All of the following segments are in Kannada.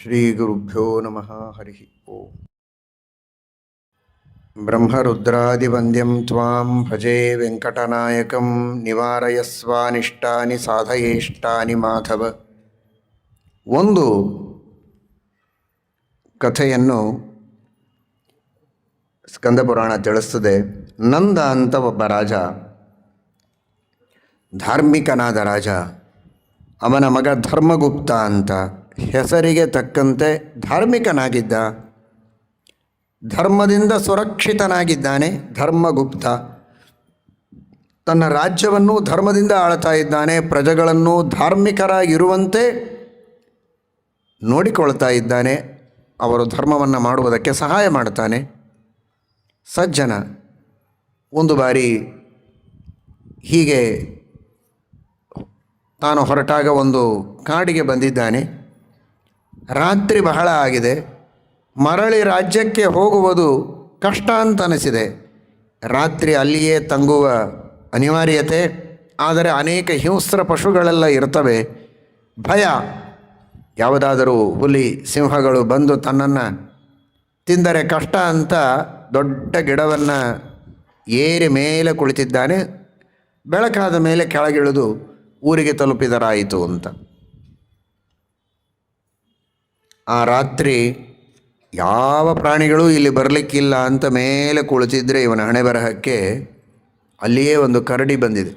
ಶ್ರೀಗುರುಭ್ಯೋ ನಮಃ. ಹರಿ ಓಂ. ಬ್ರಹ್ಮರುದ್ರಾದಿವಂದ್ಯಂ ತ್ವಾಂ ಭಜೆ ವೆಂಕಟನಾಯಕಂ. ನಿವಾರಯಸ್ವಾನಿಷ್ಟಾನಿ ಸಾಧಯೇಷ್ಟಾನಿ ಮಾಧವ. ಒಂದು ಕಥೆಯನ್ನು ಸ್ಕಂದಪುರಾಣ ತಿಳಿಸ್ತದೆ. ನಂದ ಅಂತ ಒಬ್ಬ ರಾಜ, ಧಾರ್ಮಿಕನಾದ ರಾಜ. ಅವನ ಮಗ ಧರ್ಮಗುಪ್ತ ಅಂತ, ಹೆಸರಿಗೆ ತಕ್ಕಂತೆ ಧಾರ್ಮಿಕನಾಗಿದ್ದ, ಧರ್ಮದಿಂದ ಸುರಕ್ಷಿತನಾಗಿದ್ದಾನೆ. ಧರ್ಮಗುಪ್ತ ತನ್ನ ರಾಜ್ಯವನ್ನು ಧರ್ಮದಿಂದ ಆಳ್ತಾ ಇದ್ದಾನೆ. ಪ್ರಜೆಗಳನ್ನು ಧಾರ್ಮಿಕರಾಗಿರುವಂತೆ ನೋಡಿಕೊಳ್ತಾ ಇದ್ದಾನೆ. ಅವರು ಧರ್ಮವನ್ನು ಮಾಡುವುದಕ್ಕೆ ಸಹಾಯ ಮಾಡ್ತಾನೆ. ಸಜ್ಜನ. ಒಂದು ಬಾರಿ ಹೀಗೆ ತಾನು ಹೊರಟಾಗ ಒಂದು ಕಾಡಿಗೆ ಬಂದಿದ್ದಾನೆ. ರಾತ್ರಿ ಬಹಳ ಆಗಿದೆ. ಮರಳಿ ರಾಜ್ಯಕ್ಕೆ ಹೋಗುವುದು ಕಷ್ಟ ಅಂತ ಅನಿಸಿದೆ. ರಾತ್ರಿ ಅಲ್ಲಿಯೇ ತಂಗುವ ಅನಿವಾರ್ಯತೆ. ಆದರೆ ಅನೇಕ ಹಿಂಸ್ರ ಪಶುಗಳೆಲ್ಲ ಇರ್ತವೆ. ಭಯ, ಯಾವುದಾದರೂ ಹುಲಿ ಸಿಂಹಗಳು ಬಂದು ತನ್ನನ್ನು ತಿಂದರೆ ಕಷ್ಟ ಅಂತ ದೊಡ್ಡ ಗಿಡವನ್ನು ಏರಿ ಮೇಲೆ ಕುಳಿತಿದ್ದಾನೆ. ಬೆಳಕಾದ ಮೇಲೆ ಕೆಳಗಿಳಿದು ಊರಿಗೆ ತಲುಪಿದರಾಯಿತು ಅಂತ. ಆ ರಾತ್ರಿ ಯಾವ ಪ್ರಾಣಿಗಳೂ ಇಲ್ಲಿ ಬರಲಿಕ್ಕಿಲ್ಲ ಅಂತ ಮೇಲೆ ಕುಳಿತಿದ್ರೆ ಇವನ ಹಣೆ ಬರಹಕ್ಕೆ ಅಲ್ಲಿಯೇ ಒಂದು ಕರಡಿ ಬಂದಿದೆ.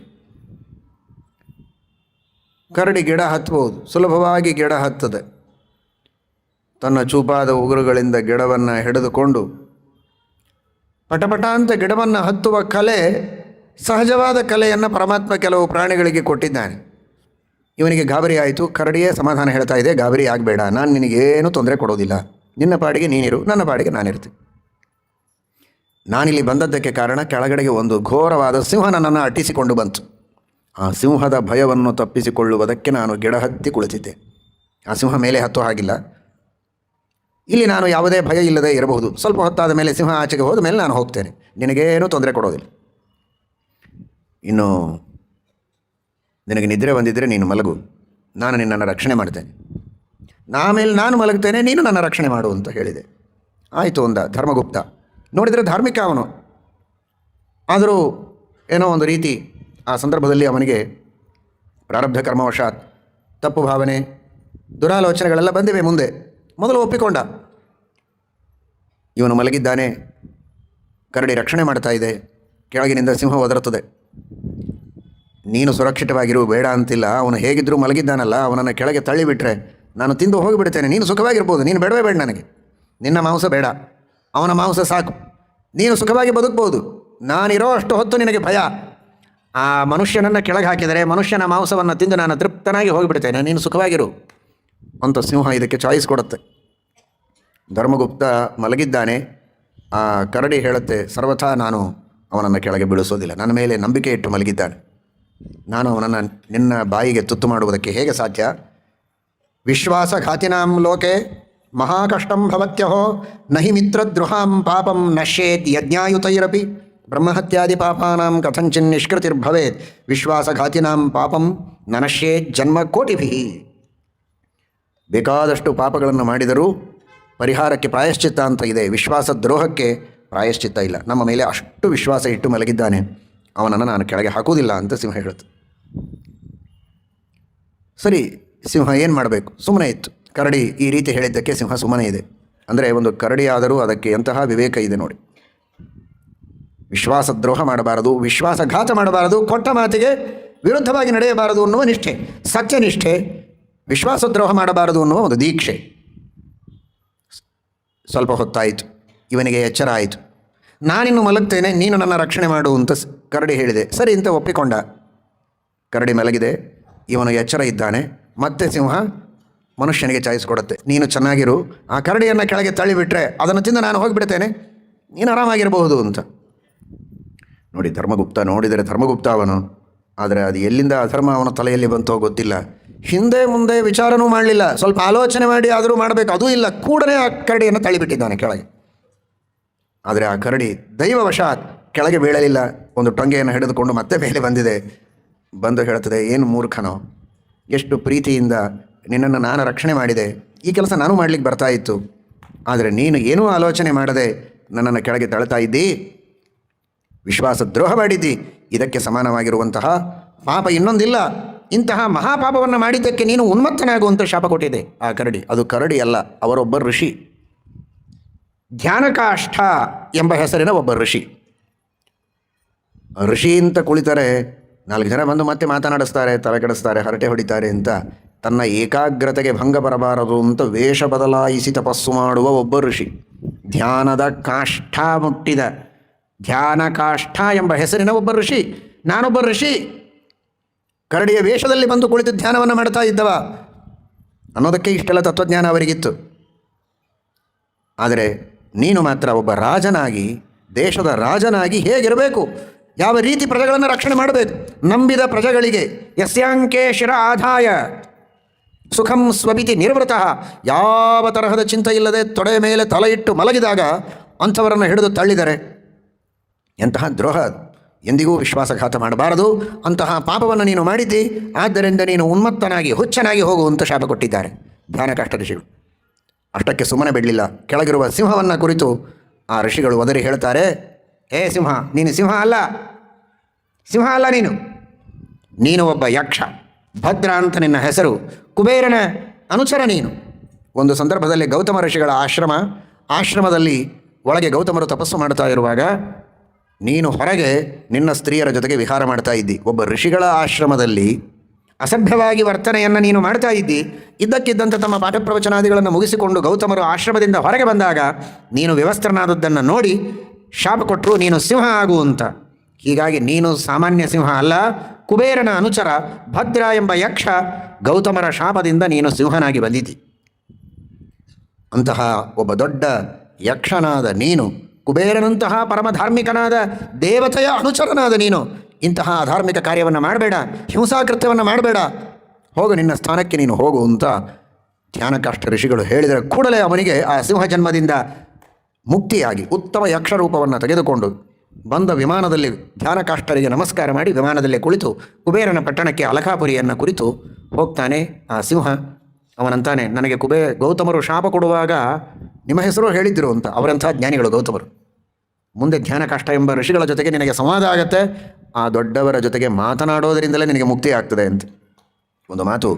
ಕರಡಿ ಗಿಡ ಹತ್ತಬಹುದು, ಸುಲಭವಾಗಿ ಗಿಡ ಹತ್ತದೆ. ತನ್ನ ಚೂಪಾದ ಉಗುರುಗಳಿಂದ ಗಿಡವನ್ನು ಹಿಡಿದುಕೊಂಡು ಪಟಪಟ ಅಂತ ಗಿಡವನ್ನು ಹತ್ತುವ ಕಲೆ, ಸಹಜವಾದ ಕಲೆಯನ್ನು ಪರಮಾತ್ಮ ಕೆಲವು ಪ್ರಾಣಿಗಳಿಗೆ ಕೊಟ್ಟಿದ್ದಾನೆ. ಇವನಿಗೆ ಗಾಬರಿ ಆಯಿತು. ಕರಡಿಯೇ ಸಮಾಧಾನ ಹೇಳ್ತಾ ಇದೆ, ಗಾಬರಿ ಆಗಬೇಡ, ನಾನು ನಿನಗೇನು ತೊಂದರೆ ಕೊಡೋದಿಲ್ಲ, ನಿನ್ನ ಪಾಡಿಗೆ ನೀನಿರು, ನನ್ನ ಪಾಡಿಗೆ ನಾನಿರ್ತೀನಿ. ನಾನಿಲ್ಲಿ ಬಂದದ್ದಕ್ಕೆ ಕಾರಣ, ಕೆಳಗಡೆಗೆ ಒಂದು ಘೋರವಾದ ಸಿಂಹ ನನ್ನನ್ನು ಅಟ್ಟಿಸಿಕೊಂಡು ಬಂತು. ಆ ಸಿಂಹದ ಭಯವನ್ನು ತಪ್ಪಿಸಿಕೊಳ್ಳುವುದಕ್ಕೆ ನಾನು ಗಿಡ ಹತ್ತಿ ಕುಳಿತಿದ್ದೆ. ಆ ಸಿಂಹ ಮೇಲೆ ಹತ್ತೋ ಹಾಗಿಲ್ಲ. ಇಲ್ಲಿ ನಾನು ಯಾವುದೇ ಭಯ ಇಲ್ಲದೆ ಇರಬಹುದು. ಸ್ವಲ್ಪ ಹೊತ್ತಾದ ಮೇಲೆ ಸಿಂಹ ಆಚೆಗೆ ಹೋದ ಮೇಲೆ ನಾನು ಹೋಗ್ತೇನೆ, ನಿನಗೇನೂ ತೊಂದರೆ ಕೊಡೋದಿಲ್ಲ. ಇನ್ನು ನಿನಗೆ ನಿದ್ರೆ ಬಂದಿದ್ದರೆ ನೀನು ಮಲಗು, ನಾನು ನಿನ್ನನ್ನು ರಕ್ಷಣೆ ಮಾಡ್ತೇನೆ. ಆಮೇಲೆ ನಾನು ಮಲಗ್ತೇನೆ, ನೀನು ನನ್ನ ರಕ್ಷಣೆ ಮಾಡು ಅಂತ ಹೇಳಿದೆ. ಆಯಿತು ಅಂದ ಧರ್ಮಗುಪ್ತ. ನೋಡಿದರೆ ಧಾರ್ಮಿಕ ಅವನು. ಆದರೂ ಏನೋ ಒಂದು ರೀತಿ ಆ ಸಂದರ್ಭದಲ್ಲಿ ಅವನಿಗೆ ಪ್ರಾರಬ್ಧ ಕರ್ಮವಶಾತ್ ತಪ್ಪು ಭಾವನೆ, ದುರಾಲೋಚನೆಗಳೆಲ್ಲ ಬಂದಿವೆ ಮುಂದೆ. ಮೊದಲು ಒಪ್ಪಿಕೊಂಡ. ಇವನು ಮಲಗಿದ್ದಾನೆ, ಕರಡಿ ರಕ್ಷಣೆ ಮಾಡ್ತಾ ಇದೆ, ಕೆಳಗಿನಿಂದ ಸಿಂಹ ಒದರುತ್ತದೆ. ನೀನು ಸುರಕ್ಷಿತವಾಗಿರು, ಬೇಡ ಅಂತಿಲ್ಲ. ಅವನು ಹೇಗಿದ್ದರೂ ಮಲಗಿದ್ದಾನಲ್ಲ, ಅವನನ್ನು ಕೆಳಗೆ ತಳ್ಳಿಬಿಟ್ರೆ ನಾನು ತಿಂದು ಹೋಗಿಬಿಡ್ತೇನೆ. ನೀನು ಸುಖವಾಗಿರ್ಬೋದು, ನೀನು ಬೇಡವೇ ಬೇಡ ನನಗೆ. ನಿನ್ನ ಮಾಂಸ ಬೇಡ, ಅವನ ಮಾಂಸ ಸಾಕು. ನೀನು ಸುಖವಾಗಿ ಬದುಕ್ಬೋದು. ನಾನಿರೋ ಅಷ್ಟು ಹೊತ್ತು ನಿನಗೆ ಭಯ. ಆ ಮನುಷ್ಯನನ್ನು ಕೆಳಗೆ ಹಾಕಿದರೆ ಮನುಷ್ಯನ ಮಾಂಸವನ್ನು ತಿಂದು ನಾನು ತೃಪ್ತನಾಗಿ ಹೋಗಿಬಿಡ್ತೇನೆ, ನೀನು ಸುಖವಾಗಿರು ಅಂತ ಸಿಂಹ ಇದಕ್ಕೆ ಚಾಯ್ಸ್ ಕೊಡುತ್ತೆ. ಧರ್ಮಗುಪ್ತ ಮಲಗಿದ್ದಾನೆ. ಆ ಕರಡಿ ಹೇಳುತ್ತೆ, ಸರ್ವಥಾ ನಾನು ಅವನನ್ನು ಕೆಳಗೆ ಬೀಳಿಸೋದಿಲ್ಲ, ನನ್ನ ಮೇಲೆ ನಂಬಿಕೆ ಇಟ್ಟು ಮಲಗಿದ್ದಾನೆ, ನಾನು ಅವನನ್ನು ನಿನ್ನ ಬಾಯಿಗೆ ತುತ್ತು ಮಾಡುವುದಕ್ಕೆ ಹೇಗೆ ಸಾಧ್ಯ? ವಿಶ್ವಾಸಘಾತಿನಾಂ ಲೋಕೆ ಮಹಾಕಷ್ಟಂ ಭವತ್ಯಹೋ ನಹಿ ಮಿತ್ರದ್ರುಹಾಂ ಪಾಪಂ ನಶ್ಯೇತ್ ಯಜ್ಞಾಯುತೈರಪಿ ಬ್ರಹ್ಮಹತ್ಯಾದಿ ಪಾಪಾನಾಂ ಕಥಂಚಿನ್ ನಿಷ್ಕೃತಿರ್ಭವೇತ್ ವಿಶ್ವಾಸಘಾತಿನಾಂ ಪಾಪಂ ನಶ್ಯೇತ್ ಜನ್ಮ ಕೋಟಿಭಿ. ಬೇಕಾದಷ್ಟು ಪಾಪಗಳನ್ನು ಮಾಡಿದರೂ ಪರಿಹಾರಕ್ಕೆ ಪ್ರಾಯಶ್ಚಿತ್ತ ಅಂತ ಇದೆ, ವಿಶ್ವಾಸ ದ್ರೋಹಕ್ಕೆ ಪ್ರಾಯಶ್ಚಿತ್ತ ಇಲ್ಲ. ನಮ್ಮ ಮೇಲೆ ಅಷ್ಟು ವಿಶ್ವಾಸ ಇಟ್ಟು ಮಲಗಿದ್ದಾನೆ, ಅವನನ್ನು ನಾನು ಕೆಳಗೆ ಹಾಕುವುದಿಲ್ಲ ಅಂತ ಸಿಂಹ ಹೇಳುತ್ತೆ. ಸರಿ, ಸಿಂಹ ಏನು ಮಾಡಬೇಕು? ಸುಮ್ಮನೆ ಇತ್ತು. ಕರಡಿ ಈ ರೀತಿ ಹೇಳಿದ್ದಕ್ಕೆ ಸಿಂಹ ಸುಮ್ಮನೆ ಇದೆ. ಅಂದರೆ ಒಂದು ಕರಡಿ ಆದರೂ ಅದಕ್ಕೆ ಎಂತಹ ವಿವೇಕ ಇದೆ ನೋಡಿ. ವಿಶ್ವಾಸ ದ್ರೋಹ ಮಾಡಬಾರದು, ವಿಶ್ವಾಸಘಾತ ಮಾಡಬಾರದು, ಕೊಟ್ಟ ಮಾತಿಗೆ ವಿರುದ್ಧವಾಗಿ ನಡೆಯಬಾರದು ಅನ್ನುವ ನಿಷ್ಠೆ, ಸತ್ಯನಿಷ್ಠೆ. ವಿಶ್ವಾಸದ್ರೋಹ ಮಾಡಬಾರದು ಅನ್ನುವ ಒಂದು ದೀಕ್ಷೆ. ಸ್ವಲ್ಪ ಹೊತ್ತಾಯಿತು, ಇವನಿಗೆ ಎಚ್ಚರ ಆಯಿತು. ನಾನಿನ್ನು ಮಲಗ್ತೇನೆ, ನೀನು ನನ್ನ ರಕ್ಷಣೆ ಮಾಡು ಅಂತ ಕರಡಿ ಹೇಳಿದೆ. ಸರಿ ಅಂತ ಒಪ್ಪಿಕೊಂಡ. ಕರಡಿ ಮಲಗಿದೆ, ಇವನು ಎಚ್ಚರ ಇದ್ದಾನೆ. ಮತ್ತೆ ಸಿಂಹ ಮನುಷ್ಯನಿಗೆ ಚಾಯ್ಸ್ ಕೊಡುತ್ತೆ, ನೀನು ಚೆನ್ನಾಗಿರು, ಆ ಕರಡಿಯನ್ನು ಕೆಳಗೆ ತಳ್ಳಿಬಿಟ್ರೆ ಅದನ್ನು ತಿಂದು ನಾನು ಹೋಗಿಬಿಡ್ತೇನೆ, ನೀನು ಆರಾಮಾಗಿರಬಹುದು ಅಂತ. ನೋಡಿ, ಧರ್ಮಗುಪ್ತ ನೋಡಿದರೆ ಧರ್ಮಗುಪ್ತ ಅವನು. ಆದರೆ ಅದು ಎಲ್ಲಿಂದ ಅಧರ್ಮ ಅವನ ತಲೆಯಲ್ಲಿ ಬಂತೋ ಗೊತ್ತಿಲ್ಲ. ಹಿಂದೆ ಮುಂದೆ ವಿಚಾರನೂ ಮಾಡಲಿಲ್ಲ, ಸ್ವಲ್ಪ ಆಲೋಚನೆ ಮಾಡಿ ಆದರೂ ಮಾಡಬೇಕು, ಅದೂ ಇಲ್ಲ. ಕೂಡಲೇ ಆ ಕರಡಿಯನ್ನು ತಳ್ಳಿಬಿಟ್ಟಿದ್ದಾನೆ ಕೆಳಗೆ. ಆದರೆ ಆ ಕರಡಿ ದೈವವಶಾತ್ ಕೆಳಗೆ ಬೀಳಲಿಲ್ಲ. ಒಂದು ಟೊಂಗೆಯನ್ನು ಹಿಡಿದುಕೊಂಡು ಮತ್ತೆ ಮೇಲೆ ಬಂದಿದೆ. ಬಂದು ಹೇಳ್ತದೆ, ಏನು ಮೂರ್ಖನೋ, ಎಷ್ಟು ಪ್ರೀತಿಯಿಂದ ನಿನ್ನನ್ನು ನಾನು ರಕ್ಷಣೆ ಮಾಡಿದೆ, ಈ ಕೆಲಸ ನಾನು ಮಾಡಲಿಕ್ಕೆ ಬರ್ತಾ ಇತ್ತು. ಆದರೆ ನೀನು ಏನೂ ಆಲೋಚನೆ ಮಾಡದೆ ನನ್ನನ್ನು ಕೆಳಗೆ ತಳ್ತಾ ಇದ್ದಿ, ವಿಶ್ವಾಸ ದ್ರೋಹ ಮಾಡಿದ್ದಿ. ಇದಕ್ಕೆ ಸಮಾನವಾಗಿರುವಂತಹ ಪಾಪ ಇನ್ನೊಂದಿಲ್ಲ. ಇಂತಹ ಮಹಾಪಾಪವನ್ನು ಮಾಡಿದ್ದಕ್ಕೆ ನೀನು ಉನ್ಮತ್ತನಾಗುವಂಥ ಶಾಪ ಕೊಟ್ಟಿದೆ ಆ ಕರಡಿ. ಅದು ಕರಡಿ ಅಲ್ಲ, ಅವರೊಬ್ಬ ಋಷಿ, ಧ್ಯಾನಕಾಷ್ಠ ಎಂಬ ಹೆಸರಿನ ಒಬ್ಬ ಋಷಿ. ಋಷಿ ಅಂತ ಕುಳಿತರೆ 4 ಜನ ಬಂದು ಮತ್ತೆ ಮಾತನಾಡಿಸ್ತಾರೆ, ತಲೆ ಕೆಡಿಸ್ತಾರೆ, ಹರಟೆ ಹೊಡಿತಾರೆ ಅಂತ ತನ್ನ ಏಕಾಗ್ರತೆಗೆ ಭಂಗ ಬರಬಾರದು ಅಂತ ವೇಷ ಬದಲಾಯಿಸಿ ತಪಸ್ಸು ಮಾಡುವ ಒಬ್ಬ ಋಷಿ. ಧ್ಯಾನದ ಕಾಷ್ಠ ಮುಟ್ಟಿದ ಧ್ಯಾನಕಾಷ್ಠ ಎಂಬ ಹೆಸರಿನ ಒಬ್ಬ ಋಷಿ. ನಾನೊಬ್ಬ ಋಷಿ, ಕರಡಿಯ ವೇಷದಲ್ಲಿ ಬಂದು ಕುಳಿತು ಧ್ಯಾನವನ್ನು ಮಾಡ್ತಾ ಇದ್ದವ ಅನ್ನೋದಕ್ಕೆ ಇಷ್ಟೆಲ್ಲ ತತ್ವಜ್ಞಾನ ಅವರಿಗಿತ್ತು. ಆದರೆ ನೀನು ಮಾತ್ರ ಒಬ್ಬ ರಾಜನಾಗಿ, ದೇಶದ ರಾಜನಾಗಿ ಹೇಗಿರಬೇಕು, ಯಾವ ರೀತಿ ಪ್ರಜೆಗಳನ್ನು ರಕ್ಷಣೆ ಮಾಡಬೇಕು, ನಂಬಿದ ಪ್ರಜೆಗಳಿಗೆ ಯಸ್ಯಾಂಕೆ ಶಿರ ಆದಾಯ ಸುಖಂ ಸ್ವಬಿತಿ ನಿರ್ವೃತಃ, ಯಾವ ತರಹದ ಚಿಂತೆ ಇಲ್ಲದೆ ತೊಡೆಯ ಮೇಲೆ ತಲೆ ಇಟ್ಟು ಮಲಗಿದಾಗ ಅಂಥವರನ್ನು ಹಿಡಿದು ತಳ್ಳಿದರೆ ಎಂತಹ ದ್ರೋಹ. ಎಂದಿಗೂ ವಿಶ್ವಾಸಘಾತ ಮಾಡಬಾರದು. ಅಂತಹ ಪಾಪವನ್ನು ನೀನು ಮಾಡಿದ್ದಿ, ಆದ್ದರಿಂದ ನೀನು ಉನ್ಮತ್ತನಾಗಿ ಹುಚ್ಚನಾಗಿ ಹೋಗುವಂಥ ಶಾಪ ಕೊಟ್ಟಿದ್ದಾರೆ ಧ್ಯಾನಕಾಷ್ಠ ಋಷಿಗಳು. ಅಷ್ಟಕ್ಕೆ ಸುಮ್ಮನೆ ಬಿಡಲಿಲ್ಲ. ಕೆಳಗಿರುವ ಸಿಂಹವನ್ನು ಕುರಿತು ಆ ಋಷಿಗಳು ಒದರಿ ಹೇಳ್ತಾರೆ, ಏ ಸಿಂಹ, ನೀನು ಸಿಂಹ ಅಲ್ಲ, ಸಿಂಹ ಅಲ್ಲ, ನೀನು ಒಬ್ಬ ಯಕ್ಷ. ಭದ್ರ ಅಂತ ನಿನ್ನ ಹೆಸರು, ಕುಬೇರನ ಅನುಚರ ನೀನು. ಒಂದು ಸಂದರ್ಭದಲ್ಲಿ ಗೌತಮ ಋಷಿಗಳ ಆಶ್ರಮದಲ್ಲಿ ಒಳಗೆ ಗೌತಮರು ತಪಸ್ಸು ಮಾಡ್ತಾ ಇರುವಾಗ ನೀನು ಹೊರಗೆ ನಿನ್ನ ಸ್ತ್ರೀಯರ ಜೊತೆಗೆ ವಿಹಾರ ಮಾಡ್ತಾ ಇದ್ದಿ. ಒಬ್ಬ ಋಷಿಗಳ ಆಶ್ರಮದಲ್ಲಿ ಅಸಭ್ಯವಾಗಿ ವರ್ತನೆಯನ್ನು ನೀನು ಮಾಡ್ತಾ ಇದ್ದಿ. ಇದ್ದಕ್ಕಿದ್ದಂತೆ ತಮ್ಮ ಪಾಠ ಪ್ರವಚನಾದಿಗಳನ್ನು ಮುಗಿಸಿಕೊಂಡು ಗೌತಮರು ಆಶ್ರಮದಿಂದ ಹೊರಗೆ ಬಂದಾಗ ನೀನು ವ್ಯವಸ್ಥರನಾದದ್ದನ್ನು ನೋಡಿ ಶಾಪ ಕೊಟ್ಟರು, ನೀನು ಸಿಂಹ ಆಗು ಅಂತ. ಹೀಗಾಗಿ ನೀನು ಸಾಮಾನ್ಯ ಸಿಂಹ ಅಲ್ಲ, ಕುಬೇರನ ಅನುಚರ ಭದ್ರ ಎಂಬ ಯಕ್ಷ. ಗೌತಮರ ಶಾಪದಿಂದ ನೀನು ಸಿಂಹನಾಗಿ ಬಂದಿದ್ದಿ. ಅಂತಹ ಒಬ್ಬ ದೊಡ್ಡ ಯಕ್ಷನಾದ ನೀನು, ಕುಬೇರನಂತಹ ಪರಮಧಾರ್ಮಿಕನಾದ ದೇವತೆಯ ಅನುಚರನಾದ ನೀನು ಇಂತಹ ಅಧಾರ್ಮಿಕ ಕಾರ್ಯವನ್ನು ಮಾಡಬೇಡ, ಹಿಂಸಾಕೃತ್ಯವನ್ನು ಮಾಡಬೇಡ, ಹೋಗು, ನಿನ್ನ ಸ್ಥಾನಕ್ಕೆ ನೀನು ಹೋಗು ಅಂತ ಧ್ಯಾನಕಾಷ್ಠ ಋಷಿಗಳು ಹೇಳಿದರೆ ಕೂಡಲೇ ಅವನಿಗೆ ಆ ಸಿಂಹ ಜನ್ಮದಿಂದ ಮುಕ್ತಿಯಾಗಿ ಉತ್ತಮ ಯಕ್ಷರೂಪವನ್ನು ತೆಗೆದುಕೊಂಡು ಬಂದ ವಿಮಾನದಲ್ಲಿ ಧ್ಯಾನಕಾಷ್ಠರಿಗೆ ನಮಸ್ಕಾರ ಮಾಡಿ ವಿಮಾನದಲ್ಲೇ ಕುಳಿತು ಕುಬೇರನ ಪಟ್ಟಣಕ್ಕೆ ಅಲಕಾಪುರಿಯನ್ನು ಕುರಿತು ಹೋಗ್ತಾನೆ ಆ ಸಿಂಹ. ಅವನಂತಾನೆ, ನನಗೆ ಗೌತಮರು ಶಾಪ ಕೊಡುವಾಗ ನಿಮ್ಮ ಹೆಸರು ಹೇಳಿದ್ರು ಅಂತ. ಅವರಂಥ ಜ್ಞಾನಿಗಳು ಗೌತಮರು. ಮುಂದೆ ಧ್ಯಾನಕಾಷ್ಠ ಎಂಬ ಋಷಿಗಳ ಜೊತೆಗೆ ನಿನಗೆ ಸಂವಾದ ಆಗತ್ತೆ, ಆ ದೊಡ್ಡವರ ಜೊತೆಗೆ ಮಾತನಾಡೋದರಿಂದಲೇ ನಿನಗೆ ಮುಕ್ತಿ ಆಗ್ತದೆ ಅಂತ ಒಂದು ಮಾತು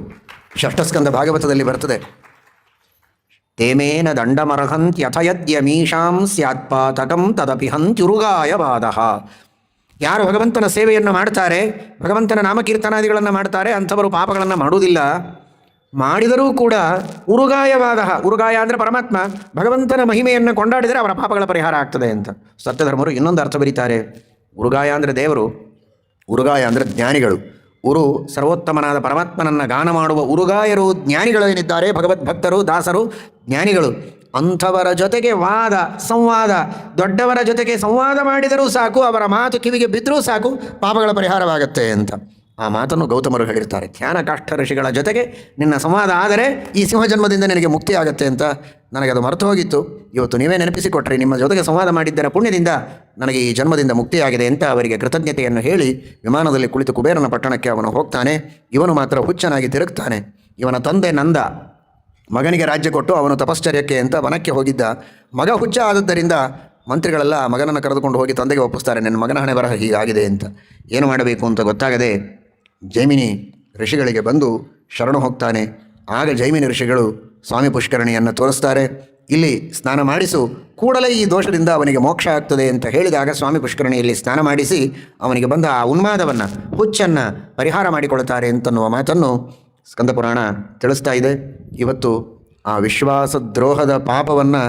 ಷಷ್ಠಸ್ಕಂದ ಭಾಗವತದಲ್ಲಿ ಬರ್ತದೆ. ತೇಮೇನ ದಂಡಮರ್ಹಂತ್ಯಥಯದ್ಯಮೀಶಾಂ ಸ್ಯಾತ್ಪಾತಕಂ ತದಪಿ ಹಂತ್ಯುರುಗಾಯ ಬಾಧಃ. ಯಾರು ಭಗವಂತನ ಸೇವೆಯನ್ನು ಮಾಡ್ತಾರೆ, ಭಗವಂತನ ನಾಮಕೀರ್ತನಾದಿಗಳನ್ನು ಮಾಡ್ತಾರೆ, ಅಂಥವರು ಪಾಪಗಳನ್ನು ಮಾಡುವುದಿಲ್ಲ. ಮಾಡಿದರೂ ಕೂಡ ಉರುಗಾಯವಾದ, ಉರುಗಾಯ ಅಂದರೆ ಪರಮಾತ್ಮ, ಭಗವಂತನ ಮಹಿಮೆಯನ್ನು ಕೊಂಡಾಡಿದರೆ ಅವರ ಪಾಪಗಳ ಪರಿಹಾರ ಆಗ್ತದೆ ಅಂತ ಸತ್ಯಧರ್ಮರು ಇನ್ನೊಂದು ಅರ್ಥ ಬರೀತಾರೆ. ಉರುಗಾಯ ಅಂದರೆ ದೇವರು, ಉರುಗಾಯ ಅಂದರೆ ಜ್ಞಾನಿಗಳು. ಉರು ಸರ್ವೋತ್ತಮನಾದ ಪರಮಾತ್ಮನನ್ನು ಗಾನ ಮಾಡುವ ಉರುಗಾಯರು ಜ್ಞಾನಿಗಳೇನಿದ್ದಾರೆ, ಭಗವದ್ಭಕ್ತರು, ದಾಸರು, ಜ್ಞಾನಿಗಳು. ಅಂಥವರ ಜೊತೆಗೆ ಸಂವಾದ, ದೊಡ್ಡವರ ಜೊತೆಗೆ ಸಂವಾದ ಮಾಡಿದರೂ ಸಾಕು, ಅವರ ಮಾತು ಕಿವಿಗೆ ಬಿದ್ದರೂ ಸಾಕು, ಪಾಪಗಳ ಪರಿಹಾರವಾಗತ್ತೆ ಅಂತ ಆ ಮಾತನ್ನು ಗೌತಮರು ಹೇಳಿರ್ತಾರೆ. ಧ್ಯಾನಕಾಷ್ಠ ಋಷಿಗಳ ಜೊತೆಗೆ ನಿನ್ನ ಸಂವಾದ ಆದರೆ ಈ ಸಿಂಹ ಜನ್ಮದಿಂದ ನಿನಗೆ ಮುಕ್ತಿ ಆಗುತ್ತೆ ಅಂತ. ನನಗೆ ಅದು ಮರೆತು ಹೋಗಿತ್ತು, ಇವತ್ತು ನೀವೇ ನೆನಪಿಸಿಕೊಟ್ರಿ. ನಿಮ್ಮ ಜೊತೆಗೆ ಸಂವಾದ ಮಾಡಿದ್ದರ ಪುಣ್ಯದಿಂದ ನನಗೆ ಈ ಜನ್ಮದಿಂದ ಮುಕ್ತಿಯಾಗಿದೆ ಅಂತ ಅವರಿಗೆ ಕೃತಜ್ಞತೆಯನ್ನು ಹೇಳಿ ವಿಮಾನದಲ್ಲಿ ಕುಳಿತು ಕುಬೇರನ ಪಟ್ಟಣಕ್ಕೆ ಅವನು ಹೋಗ್ತಾನೆ. ಇವನು ಮಾತ್ರ ಹುಚ್ಚನಾಗಿ ತಿರುಗ್ತಾನೆ. ಇವನ ತಂದೆ ನಂದ ಮಗನಿಗೆ ರಾಜ್ಯ ಕೊಟ್ಟು ಅವನು ತಪಶ್ಚರ್ಯಕ್ಕೆ ಅಂತ ವನಕ್ಕೆ ಹೋಗಿದ್ದ. ಮಗ ಹುಚ್ಚ ಆದದ್ದರಿಂದ ಮಂತ್ರಿಗಳೆಲ್ಲ ಮಗನನ್ನು ಕರೆದುಕೊಂಡು ಹೋಗಿ ತಂದೆಗೆ ಒಪ್ಪಿಸ್ತಾರೆ, ನನ್ನ ಮಗನ ಹಣೆ ಬರಹ ಹೀಗಾಗಿದೆ ಅಂತ. ಏನು ಮಾಡಬೇಕು ಅಂತ ಗೊತ್ತಾಗದೆ ಜೈಮಿನಿ ಋಷಿಗಳಿಗೆ ಬಂದು ಶರಣು ಹೋಗ್ತಾನೆ. ಆಗ ಜೈಮಿನಿ ಋಷಿಗಳು ಸ್ವಾಮಿ ಪುಷ್ಕರಣಿಯನ್ನು ತೋರಿಸ್ತಾರೆ. ಇಲ್ಲಿ ಸ್ನಾನ ಮಾಡಿಸು, ಕೂಡಲೇ ಈ ದೋಷದಿಂದ ಅವನಿಗೆ ಮೋಕ್ಷ ಆಗ್ತದೆ ಅಂತ ಹೇಳಿದಾಗ ಸ್ವಾಮಿ ಪುಷ್ಕರಣಿಯಲ್ಲಿ ಸ್ನಾನ ಮಾಡಿಸಿ ಅವನಿಗೆ ಬಂದ ಆ ಉನ್ಮಾದವನ್ನು, ಹುಚ್ಚನ್ನು ಪರಿಹಾರ ಮಾಡಿಕೊಳ್ತಾರೆ ಅಂತನ್ನುವ ಮಾತನ್ನು ಸ್ಕಂದಪುರಾಣ ತಿಳಿಸ್ತಾ ಇದೆ. ಇವತ್ತು ಆ ವಿಶ್ವಾಸ ದ್ರೋಹದ ಪಾಪವನ್ನು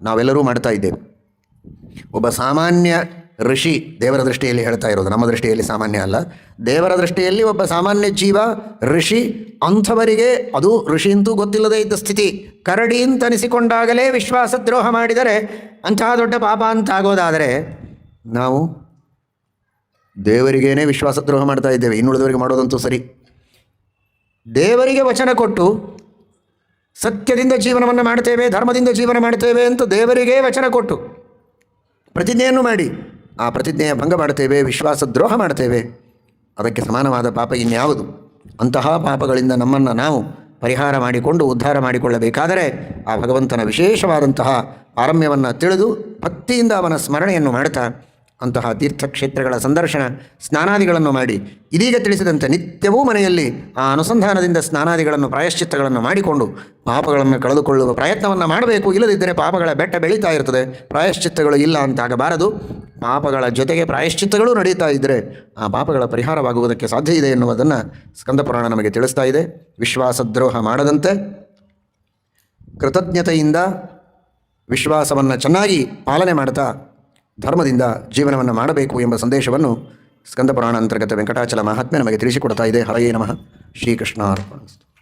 ನಾವೆಲ್ಲರೂ ಮಾಡ್ತಾ ಇದ್ದೇವೆ. ಒಬ್ಬ ಸಾಮಾನ್ಯ ಋಷಿ, ದೇವರ ದೃಷ್ಟಿಯಲ್ಲಿ ಹೇಳ್ತಾ ಇರೋದು, ನಮ್ಮ ದೃಷ್ಟಿಯಲ್ಲಿ ಸಾಮಾನ್ಯ ಅಲ್ಲ, ದೇವರ ದೃಷ್ಟಿಯಲ್ಲಿ ಒಬ್ಬ ಸಾಮಾನ್ಯ ಜೀವ ಋಷಿ. ಅಂಥವರಿಗೆ ಅದು ಋಷಿ ಅಂತೂ ಗೊತ್ತಿಲ್ಲದೇ ಇದ್ದ ಸ್ಥಿತಿ, ಕರಡಿ ಅಂತ ಅನಿಸಿಕೊಂಡಾಗಲೇ ವಿಶ್ವಾಸ ದ್ರೋಹ ಮಾಡಿದರೆ ಅಂತಹ ದೊಡ್ಡ ಪಾಪ ಅಂತಾಗೋದಾದರೆ ನಾವು ದೇವರಿಗೇನೆ ವಿಶ್ವಾಸ ದ್ರೋಹ ಮಾಡ್ತಾ ಇದ್ದೇವೆ. ಇನ್ನುಳಿದವರಿಗೆ ಮಾಡೋದಂತೂ ಸರಿ. ದೇವರಿಗೆ ವಚನ ಕೊಟ್ಟು ಸತ್ಯದಿಂದ ಜೀವನವನ್ನು ಮಾಡ್ತೇವೆ, ಧರ್ಮದಿಂದ ಜೀವನ ಮಾಡ್ತೇವೆ ಅಂತ ದೇವರಿಗೇ ವಚನ ಕೊಟ್ಟು ಪ್ರತಿಜ್ಞೆಯನ್ನು ಮಾಡಿ ಆ ಪ್ರತಿಜ್ಞೆಯ ಭಂಗ ಮಾಡ್ತೇವೆ, ವಿಶ್ವಾಸ ದ್ರೋಹ ಮಾಡ್ತೇವೆ. ಅದಕ್ಕೆ ಸಮಾನವಾದ ಪಾಪ ಇನ್ಯಾವುದು? ಅಂತಹ ಪಾಪಗಳಿಂದ ನಮ್ಮನ್ನು ನಾವು ಪರಿಹಾರ ಮಾಡಿಕೊಂಡು ಉದ್ಧಾರ ಮಾಡಿಕೊಳ್ಳಬೇಕಾದರೆ ಆ ಭಗವಂತನ ವಿಶೇಷವಾದಂತಹ ಪಾರಮ್ಯವನ್ನು ತಿಳಿದು ಭಕ್ತಿಯಿಂದ ಅವನ ಸ್ಮರಣೆಯನ್ನು ಮಾಡುತ್ತಾ ಅಂತಹ ತೀರ್ಥಕ್ಷೇತ್ರಗಳ ಸಂದರ್ಶನ ಸ್ನಾನಾದಿಗಳನ್ನು ಮಾಡಿ ಇದೀಗ ತಿಳಿಸಿದಂತೆ ನಿತ್ಯವೂ ಮನೆಯಲ್ಲಿ ಆ ಅನುಸಂಧಾನದಿಂದ ಸ್ನಾನಾದಿಗಳನ್ನು ಪ್ರಾಯಶ್ಚಿತ್ತಗಳನ್ನು ಮಾಡಿಕೊಂಡು ಪಾಪಗಳನ್ನು ಕಳೆದುಕೊಳ್ಳುವ ಪ್ರಯತ್ನವನ್ನು ಮಾಡಬೇಕು. ಇಲ್ಲದಿದ್ದರೆ ಪಾಪಗಳ ಬೆಟ್ಟ ಬೆಳೀತಾ ಇರ್ತದೆ. ಪ್ರಾಯಶ್ಚಿತ್ತಗಳು ಇಲ್ಲ ಅಂತಾಗಬಾರದು. ಪಾಪಗಳ ಜೊತೆಗೆ ಪ್ರಾಯಶ್ಚಿತ್ತಗಳು ನಡೀತಾ ಇದ್ದರೆ ಆ ಪಾಪಗಳ ಪರಿಹಾರವಾಗುವುದಕ್ಕೆ ಸಾಧ್ಯ ಇದೆ ಎನ್ನುವುದನ್ನು ಸ್ಕಂದಪುರಾಣ ನಮಗೆ ತಿಳಿಸ್ತಾ ಇದೆ. ವಿಶ್ವಾಸದ್ರೋಹ ಮಾಡದಂತೆ ಕೃತಜ್ಞತೆಯಿಂದ ವಿಶ್ವಾಸವನ್ನು ಚೆನ್ನಾಗಿ ಪಾಲನೆ ಮಾಡ್ತಾ ಧರ್ಮದಿಂದ ಜೀವನವನ್ನು ಮಾಡಬೇಕು ಎಂಬ ಸಂದೇಶವನ್ನು ಸ್ಕಂದಪುರಾಣ ಅಂತರ್ಗತ ವೆಂಕಟಾಚಲ ಮಹಾತ್ಮೆ ನಮಗೆ ತಿಳಿಸಿಕೊಡ್ತಾ ಇದೆ. ಹರಯೇ ನಮಃ. ಶ್ರೀಕೃಷ್ಣಾರ್ಪಣಮಸ್ತು.